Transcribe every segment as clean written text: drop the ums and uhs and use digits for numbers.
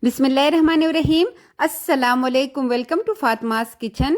बिस्मिल्लाहिर्रहमानिर्रहीम। अस्सलाम वालेकुम। Welcome to Fatima's kitchen.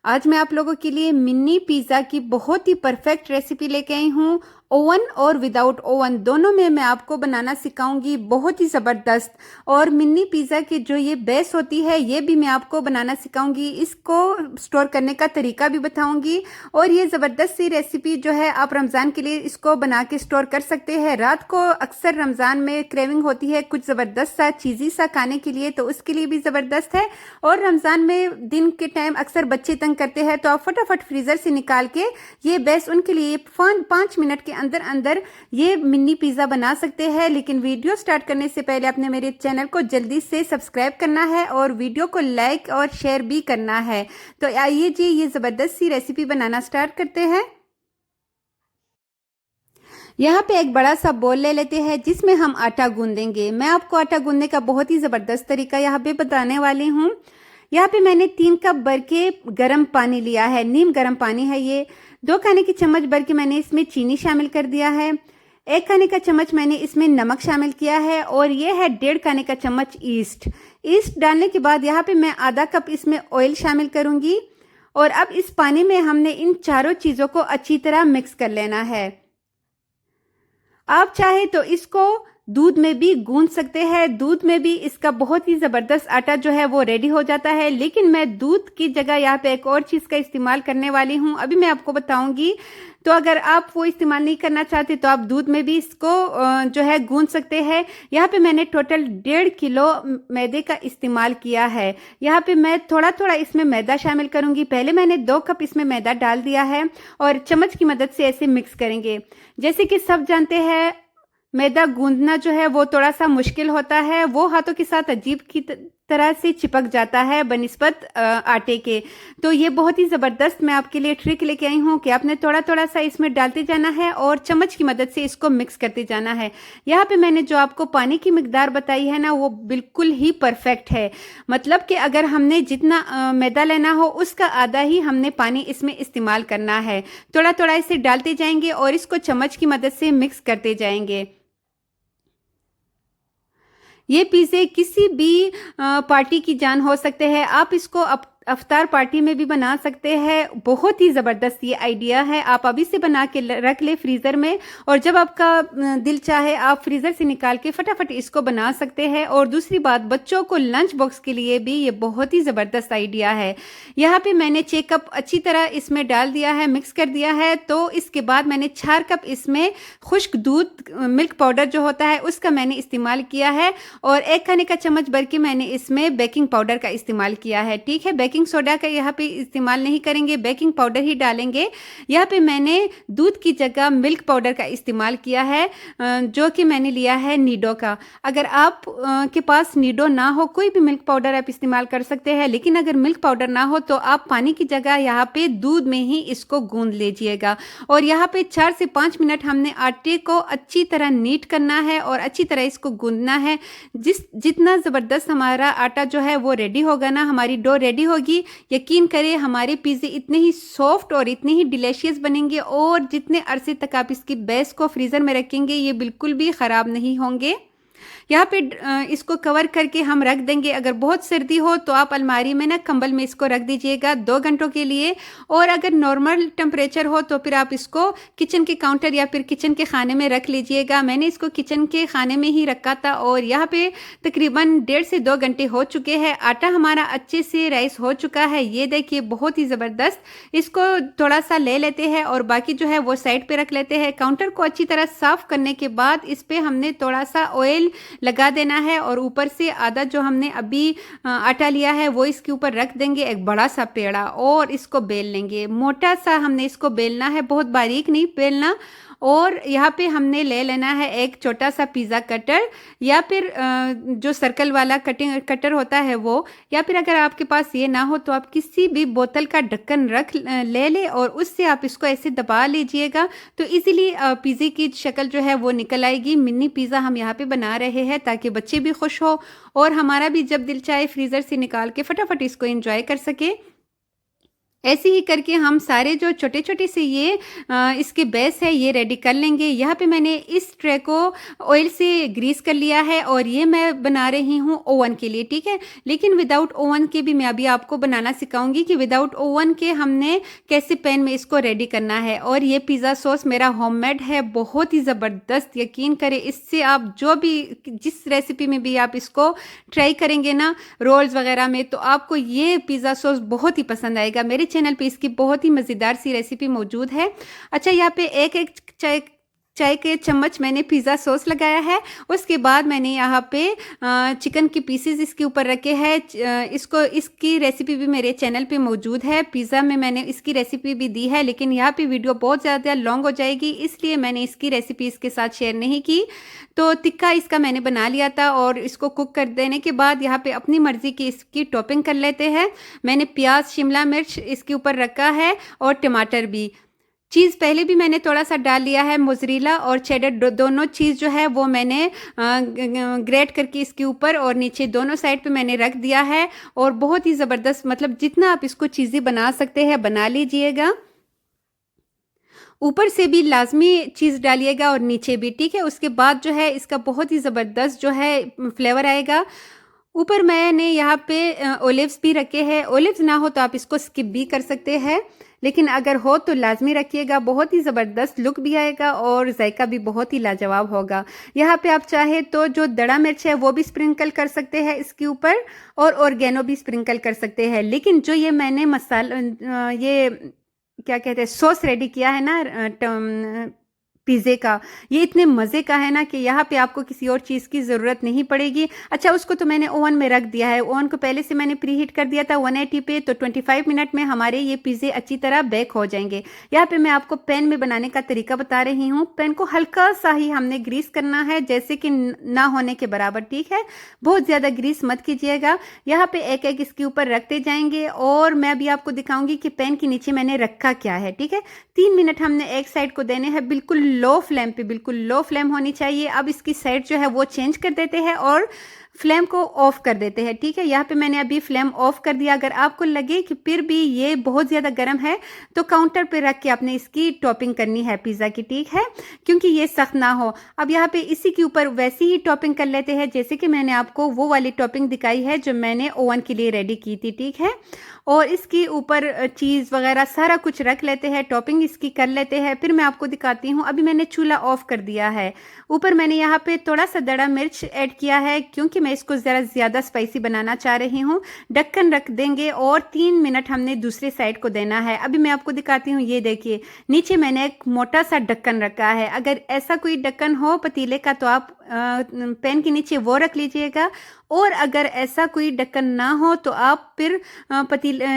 आज मैं आप लोगों के लिए मिनी पिज़्ज़ा की बहुत ही परफेक्ट रेसिपी लेके आई हूँ। ओवन और विदाउट ओवन दोनों में मैं आपको बनाना सिखाऊंगी, बहुत ही ज़बरदस्त। और मिनी पिज़्ज़ा की जो ये बेस होती है ये भी मैं आपको बनाना सिखाऊंगी, इसको स्टोर करने का तरीका भी बताऊंगी। और ये ज़बरदस्त सी रेसिपी जो है आप रमज़ान के लिए इसको बना के स्टोर कर सकते हैं। रात को अक्सर रमज़ान में क्रेविंग होती है कुछ ज़बरदस्त सा चीज़ी सा खाने के लिए, तो उसके लिए भी ज़बरदस्त है। और रमज़ान में दिन के टाइम अक्सर बच्चे तंग करते हैं, तो आप फटाफट फ्रीज़र से निकाल के ये बेस उनके लिए 5 मिनट के अंदर अंदर ये मिनी पिज़्ज़ा बना सकते हैं। लेकिन वीडियो स्टार्ट करने से पहले आपने मेरे चैनल को जल्दी से सब्सक्राइब करना है और वीडियो को लाइक और शेयर भी करना है। तो आइए जी, ये ज़बरदस्त सी रेसिपी बनाना स्टार्ट करते हैं। यहाँ पे एक बड़ा सा बोल ले लेते हैं जिसमें हम आटा गूंदेंगे। मैं आपको आटा गूंदने का बहुत ही ज़बरदस्त तरीका यहाँ पे बताने वाली हूँ। यहाँ पे मैंने 3 कप भर के गर्म पानी लिया है, नीम गर्म पानी है ये। 2 खाने की चम्मच भर के मैंने इसमें चीनी शामिल कर दिया है। 1 खाने का चम्मच मैंने इसमें नमक शामिल किया है और ये है 1.5 खाने का चम्मच ईस्ट डालने के बाद यहाँ पे मैं आधा कप इसमें ऑयल शामिल करूंगी। और अब इस पानी में हमने इन चारों चीज़ों को अच्छी तरह मिक्स कर लेना है। आप चाहे तो इसको दूध में भी गूंद सकते हैं, दूध में भी इसका बहुत ही ज़बरदस्त आटा जो है वो रेडी हो जाता है। लेकिन मैं दूध की जगह यहाँ पे एक और चीज़ का इस्तेमाल करने वाली हूँ, अभी मैं आपको बताऊंगी। तो अगर आप वो इस्तेमाल नहीं करना चाहते तो आप दूध में भी इसको जो है गूंद सकते हैं। यहाँ पे मैंने टोटल 1.5 किलो मैदे का इस्तेमाल किया है। यहाँ पे मैं थोड़ा थोड़ा इसमें मैदा शामिल करूंगी। पहले मैंने 2 कप इसमें मैदा डाल दिया है और चम्मच की मदद से ऐसे मिक्स करेंगे। जैसे कि सब जानते हैं मैदा गूंदना जो है वो थोड़ा सा मुश्किल होता है, वो हाथों के साथ अजीब की तरह से चिपक जाता है बनिस्बत आटे के। तो ये बहुत ही ज़बरदस्त मैं आपके लिए ट्रिक लेके आई हूँ कि आपने थोड़ा थोड़ा सा इसमें डालते जाना है और चम्मच की मदद से इसको मिक्स करते जाना है। यहाँ पे मैंने जो आपको पानी की मिकदार बताई है ना, वो बिल्कुल ही परफेक्ट है। मतलब कि अगर हमने जितना मैदा लेना हो उसका आधा ही हमने पानी इसमें इस्तेमाल करना है। थोड़ा थोड़ा इसे डालते जाएंगे और इसको चम्मच की मदद से मिक्स करते जाएंगे। ये पिज़्ज़े किसी भी पार्टी की जान हो सकते हैं। आप इसको अफ्तार पार्टी में भी बना सकते हैं। बहुत ही ज़बरदस्त ये आइडिया है। आप अभी से बना के रख ले फ्रीज़र में, और जब आपका दिल चाहे आप फ्रीज़र से निकाल के फटाफट इसको बना सकते हैं। और दूसरी बात, बच्चों को लंच बॉक्स के लिए भी ये बहुत ही ज़बरदस्त आइडिया है। यहाँ पे मैंने 6 कप अच्छी तरह इसमें डाल दिया है, मिक्स कर दिया है। तो इसके बाद मैंने 4 कप इसमें खुश्क दूध मिल्क पाउडर जो होता है उसका मैंने इस्तेमाल किया है। और 1 खाने का चम्मच भर के मैंने इसमें बेकिंग पाउडर का इस्तेमाल किया है। ठीक है, बेकिंग सोडा का यहाँ पे इस्तेमाल नहीं करेंगे, बेकिंग पाउडर ही डालेंगे। यहाँ पे मैंने दूध की जगह मिल्क पाउडर का इस्तेमाल किया है, जो कि मैंने लिया है नीडो का। अगर आप के पास नीडो ना हो, कोई भी मिल्क पाउडर आप इस्तेमाल कर सकते हैं। लेकिन अगर मिल्क पाउडर ना हो तो आप पानी की जगह यहाँ पे दूध में ही इसको गूंद लीजिएगा। और यहाँ पे 4 से 5 मिनट हमने आटे को अच्छी तरह नीट करना है और अच्छी तरह इसको गूंदना है। जितना ज़बरदस्त हमारा आटा जो है वो रेडी होगा ना, हमारी डो रेडी होगी, यकीन करें हमारे पिज़्ज़े इतने ही सॉफ्ट और इतने ही डिलीशियस बनेंगे। और जितने अरसे तक आप इसकी बेस को फ्रीज़र में रखेंगे ये बिल्कुल भी ख़राब नहीं होंगे। यहाँ पे इसको कवर करके हम रख देंगे। अगर बहुत सर्दी हो तो आप अलमारी में ना कंबल में इसको रख दीजिएगा 2 घंटों के लिए। और अगर नॉर्मल टेम्परेचर हो तो फिर आप इसको किचन के काउंटर या फिर किचन के खाने में रख लीजिएगा। मैंने इसको किचन के खाने में ही रखा था और यहाँ पे तकरीबन 1.5 से 2 घंटे हो चुके हैं। आटा हमारा अच्छे से राइस हो चुका है, ये देखिए बहुत ही ज़बरदस्त। इसको थोड़ा सा ले लेते हैं और बाकी जो है वो साइड पे रख लेते हैं। काउंटर को अच्छी तरह साफ करने के बाद इस पर हमने थोड़ा सा ऑयल लगा देना है और ऊपर से आधा जो हमने अभी आटा लिया है वो इसके ऊपर रख देंगे, एक बड़ा सा पेड़ा, और इसको बेल लेंगे। मोटा सा हमने इसको बेलना है, बहुत बारीक नहीं बेलना। और यहाँ पे हमने ले लेना है एक छोटा सा पिज़्ज़ा कटर या फिर जो सर्कल वाला कटर होता है वो, या फिर अगर आपके पास ये ना हो तो आप किसी भी बोतल का ढक्कन रख ले और उससे आप इसको ऐसे दबा लीजिएगा तो इजीली पिज़्ज़े की शक्ल जो है वो निकल आएगी। मिनी पिज़्ज़ा हम यहाँ पे बना रहे हैं ताकि बच्चे भी खुश हो और हमारा भी जब दिल चाहे फ्रीज़र से निकाल के फटाफट इसको एंजॉय कर सके। ऐसे ही करके हम सारे जो छोटे-छोटे से ये इसके बेस है ये रेडी कर लेंगे। यहाँ पे मैंने इस ट्रे को ऑयल से ग्रीस कर लिया है और ये मैं बना रही हूँ ओवन के लिए, ठीक है? लेकिन विदाउट ओवन के भी मैं अभी आपको बनाना सिखाऊँगी कि विदाउट ओवन के हमने कैसे पैन में इसको रेडी करना है। और ये पिज़्ज़ा सॉस मेरा होममेड है, बहुत ही ज़बरदस्त, यकीन करें इससे आप जो भी जिस रेसिपी में भी आप इसको ट्राई करेंगे ना, रोल्स वगैरह में, तो आपको ये पिज़्ज़ा सॉस बहुत ही पसंद आएगा। मेरे चैनल पे इसकी बहुत ही मज़ेदार सी रेसिपी मौजूद है। अच्छा, यहाँ पे एक-एक चाय के चम्मच मैंने पिज़्ज़ा सॉस लगाया है। उसके बाद मैंने यहाँ पे चिकन के पीसेस इसके ऊपर रखे हैं। इसकी रेसिपी भी मेरे चैनल पे मौजूद है। पिज़्ज़ा में मैंने इसकी रेसिपी भी दी है, लेकिन यहाँ पे वीडियो बहुत ज़्यादा लॉन्ग हो जाएगी, इसलिए मैंने इसकी रेसिपी इसके साथ शेयर नहीं की। तो टिक्का इसका मैंने बना लिया था और इसको कुक कर देने के बाद यहाँ पे अपनी मर्ज़ी की इसकी टॉपिंग कर लेते हैं। मैंने प्याज, शिमला मिर्च इसके ऊपर रखा है और टमाटर भी। चीज़ पहले भी मैंने थोड़ा-सा डाल लिया है, मोज़रेला और चेडर दोनों चीज़ जो है वो मैंने ग्रेट करके इसके ऊपर और नीचे दोनों साइड पे मैंने रख दिया है। और बहुत ही ज़बरदस्त, मतलब जितना आप इसको चीज़ें बना सकते हैं बना लीजिएगा। ऊपर से भी लाज़मी चीज़ डालिएगा और नीचे भी, ठीक है? उसके बाद जो है इसका बहुत ही ज़बरदस्त जो है फ्लेवर आएगा। ऊपर मैंने यहाँ पे ओलिव्स भी रखे हैं। ओलिव्स ना हो तो आप इसको स्किप भी कर सकते हैं, लेकिन अगर हो तो लाजमी रखिएगा, बहुत ही ज़बरदस्त लुक भी आएगा और जायका भी बहुत ही लाजवाब होगा। यहाँ पे आप चाहे तो जो दड़ा मिर्च है वो भी स्प्रिंकल कर सकते हैं इसके ऊपर, और ऑर्गेनो भी स्प्रिंकल कर सकते हैं। लेकिन जो ये मैंने मसाला ये क्या कहते हैं सॉस रेडी किया है ना पिज़्ज़े का, ये इतने मज़े का है ना कि यहाँ पे आपको किसी और चीज़ की ज़रूरत नहीं पड़ेगी। अच्छा, उसको तो मैंने ओवन में रख दिया है। ओवन को पहले से मैंने प्री हीट कर दिया था 180 पे, तो 25 मिनट में हमारे ये पिज़्ज़े अच्छी तरह बेक हो जाएंगे। यहाँ पे मैं आपको पैन में बनाने का तरीका बता रही हूँ। पैन को हल्का सा ही हमने ग्रीस करना है, जैसे कि ना होने के बराबर, ठीक है? बहुत ज़्यादा ग्रीस मत कीजिएगा। यहाँ पे एक एक इसके ऊपर रखते जाएंगे और मैं अभी आपको दिखाऊंगी कि पैन के नीचे मैंने रखा क्या है, ठीक है? 3 मिनट हमने एक साइड को देने हैं, बिल्कुल लो फ्लेम पे, बिल्कुल लो फ्लेम होनी चाहिए। अब इसकी साइड जो है वो चेंज कर देते हैं और फ्लेम को ऑफ कर देते हैं, ठीक है? यहाँ पे मैंने अभी फ्लेम ऑफ कर दिया। अगर आपको लगे कि फिर भी ये बहुत ज़्यादा गर्म है तो काउंटर पे रख के आपने इसकी टॉपिंग करनी है पिज़्ज़ा की, ठीक है? क्योंकि ये सख्त ना हो। अब यहाँ पे इसी के ऊपर वैसी ही टॉपिंग कर लेते हैं जैसे कि मैंने आपको वो वाली टॉपिंग दिखाई है जो मैंने ओवन के लिए रेडी की थी, ठीक है? और इसके ऊपर चीज़ वगैरह सारा कुछ रख लेते हैं, टॉपिंग इसकी कर लेते हैं। फिर मैं आपको दिखाती हूँ। अभी मैंने चूल्हा ऑफ कर दिया है। ऊपर मैंने यहाँ पे थोड़ा सा दड़ा मिर्च ऐड किया है क्योंकि मैं इसको ज़रा ज़्यादा स्पाइसी बनाना चाह रही हूँ। ढक्कन रख देंगे और 3 मिनट हमने दूसरे साइड को देना है। अभी मैं आपको दिखाती हूँ। ये देखिए, नीचे मैंने एक मोटा सा ढक्कन रखा है। अगर ऐसा कोई ढक्कन हो पतीले का तो आप पैन के नीचे वो रख लीजिएगा, और अगर ऐसा कोई ढक्कन ना हो तो आप फिर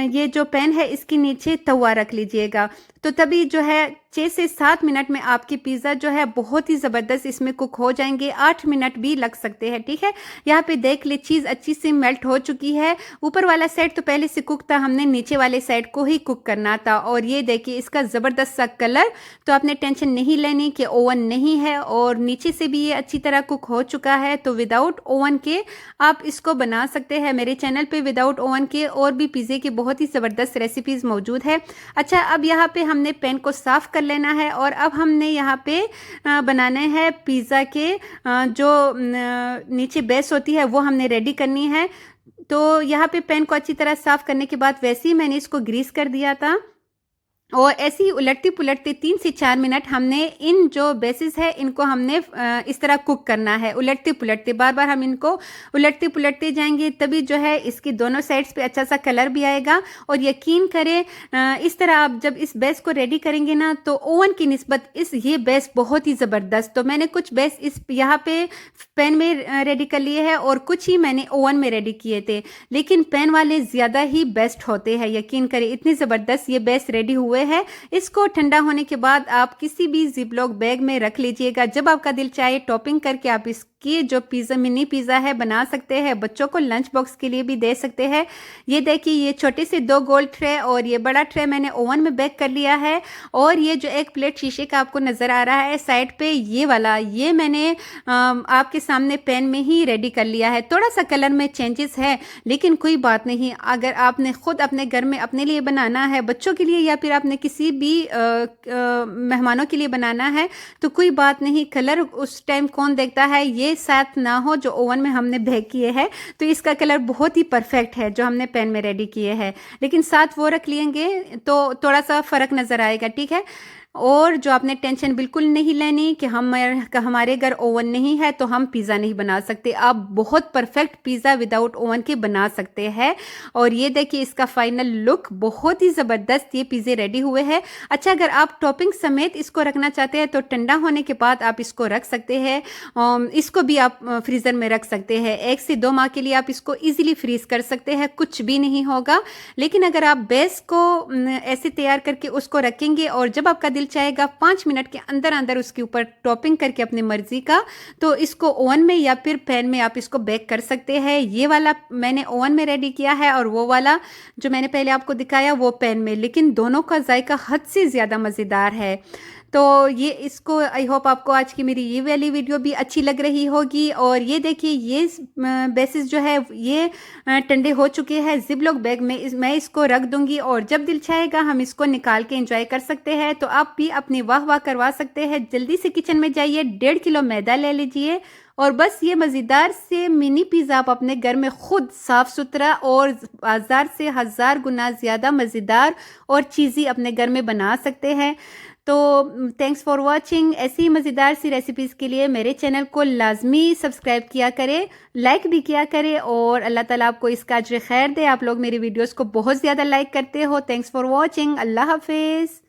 ये जो पैन है इसके नीचे तवा रख लीजिएगा। तो तभी जो है 6 से 7 मिनट में आपकी पिज़्ज़ा जो है बहुत ही ज़बरदस्त इसमें कुक हो जाएंगे। 8 मिनट भी लग सकते हैं, ठीक है? यहाँ पे देख ले चीज़ अच्छी से मेल्ट हो चुकी है। ऊपर वाला साइड तो पहले से कुक था, हमने नीचे वाले साइड को ही कुक करना था। और ये देखिए इसका ज़बरदस्त सा कलर, तो आपने टेंशन नहीं लेनी कि ओवन नहीं है, और नीचे से भी ये अच्छी तरह कुक हो चुका है। तो विदाउट ओवन के आप इसको बना सकते हैं। मेरे चैनल पे विदाउट ओवन के और भी पिज़्ज़े की बहुत ही ज़बरदस्त रेसिपीज़ मौजूद है। अच्छा, अब यहाँ पे हमने पैन को साफ़ कर लेना है और अब हमने यहाँ पे बनाने हैं पिज़्ज़ा के जो नीचे बेस होती है वो हमने रेडी करनी है। तो यहाँ पे पैन को अच्छी तरह साफ़ करने के बाद वैसे ही मैंने इसको ग्रीस कर दिया था, और ऐसे ही उलटते पुलटते 3 से 4 मिनट हमने इन जो बेसिस है इनको हमने इस तरह कुक करना है। उलटते पुलटते बार बार हम इनको उलटते पुलटते जाएंगे, तभी जो है इसकी दोनों साइड्स पे अच्छा सा कलर भी आएगा। और यकीन करें इस तरह आप जब इस बेस को रेडी करेंगे ना, तो ओवन की निस्बत ये बेस बहुत ही ज़बरदस्त। तो मैंने कुछ बेस इस यहाँ पे पैन में रेडी कर लिए है और कुछ ही मैंने ओवन में रेडी किए थे, लेकिन पैन वाले ज़्यादा ही बेस्ट होते हैं। यकीन करें इतनी ज़बरदस्त ये बेस रेडी हुए है। इसको ठंडा होने के बाद आप किसी भी जिपलॉक बैग में रख लीजिएगा। जब आपका दिल चाहे टॉपिंग करके आप इस इसकी जो पिज़्ज़ा मिनी पिज़्ज़ा है बना सकते हैं, बच्चों को लंच बॉक्स के लिए भी दे सकते हैं। ये देखिए ये छोटे से 2 गोल ट्रे और ये बड़ा ट्रे मैंने ओवन में बेक कर लिया है। और ये जो एक प्लेट शीशे का आपको नज़र आ रहा है साइड पे, ये वाला ये मैंने आपके सामने पैन में ही रेडी कर लिया है। थोड़ा सा कलर में चेंजेस है, लेकिन कोई बात नहीं। अगर आपने खुद अपने घर में अपने लिए बनाना है, बच्चों के लिए, या फिर आपने किसी भी मेहमानों के लिए बनाना है, तो कोई बात नहीं। कलर उस टाइम कौन देखता है, ये साथ ना हो जो ओवन में हमने बेक किए हैं, तो इसका कलर बहुत ही परफेक्ट है जो हमने पैन में रेडी किए हैं। लेकिन साथ वो रख लेंगे तो थोड़ा सा फ़र्क नज़र आएगा, ठीक है। और जो आपने टेंशन बिल्कुल नहीं लेनी कि हमारे घर ओवन नहीं है तो हम पिज़्ज़ा नहीं बना सकते। आप बहुत परफेक्ट पिज़्ज़ा विदाउट ओवन के बना सकते हैं। और ये देखिए इसका फाइनल लुक बहुत ही ज़बरदस्त ये पिज़्ज़े रेडी हुए हैं। अच्छा, अगर आप टॉपिंग समेत इसको रखना चाहते हैं तो ठंडा होने के बाद आप इसको रख सकते हैं। इसको भी आप फ्रीज़र में रख सकते हैं। 1 से 2 माह के लिए आप इसको ईजिली फ्रीज़ कर सकते हैं, कुछ भी नहीं होगा। लेकिन अगर आप बेस को ऐसे तैयार करके उसको रखेंगे और जब आपका दिल चाहेगा 5 मिनट के अंदर अंदर उसके ऊपर टॉपिंग करके अपनी मर्जी का, तो इसको ओवन में या फिर पैन में आप इसको बेक कर सकते हैं। ये वाला मैंने ओवन में रेडी किया है और वो वाला जो मैंने पहले आपको दिखाया वो पैन में, लेकिन दोनों का जायका हद से ज़्यादा मज़ेदार है। तो ये इसको आई होप आपको आज की मेरी ये वाली वीडियो भी अच्छी लग रही होगी। और ये देखिए ये बेसिस जो है ये ठंडे हो चुके हैं। जिपलॉक बैग में मैं इसको रख दूंगी और जब दिल चाहेगा हम इसको निकाल के एंजॉय कर सकते हैं। तो आप भी अपनी वाह वाह करवा सकते हैं। जल्दी से किचन में जाइए, 1.5 किलो मैदा ले लीजिए और बस ये मज़ेदार से मिनी पिज़्ज़ा आप अपने घर में खुद साफ़ सुथरा और बाज़ार से 1000 गुना ज़्यादा मज़ेदार और चीज़ी अपने घर में बना सकते हैं। तो थैंक्स फॉर वॉचिंग। ऐसी ही मज़ेदार सी रेसिपीज़ के लिए मेरे चैनल को लाजमी सब्सक्राइब किया करें, लाइक भी किया करें और अल्लाह ताला आपको इसका अज्र खैर दे। आप लोग मेरी वीडियोस को बहुत ज़्यादा लाइक करते हो। Thanks for watching. अल्लाह हाफिज़।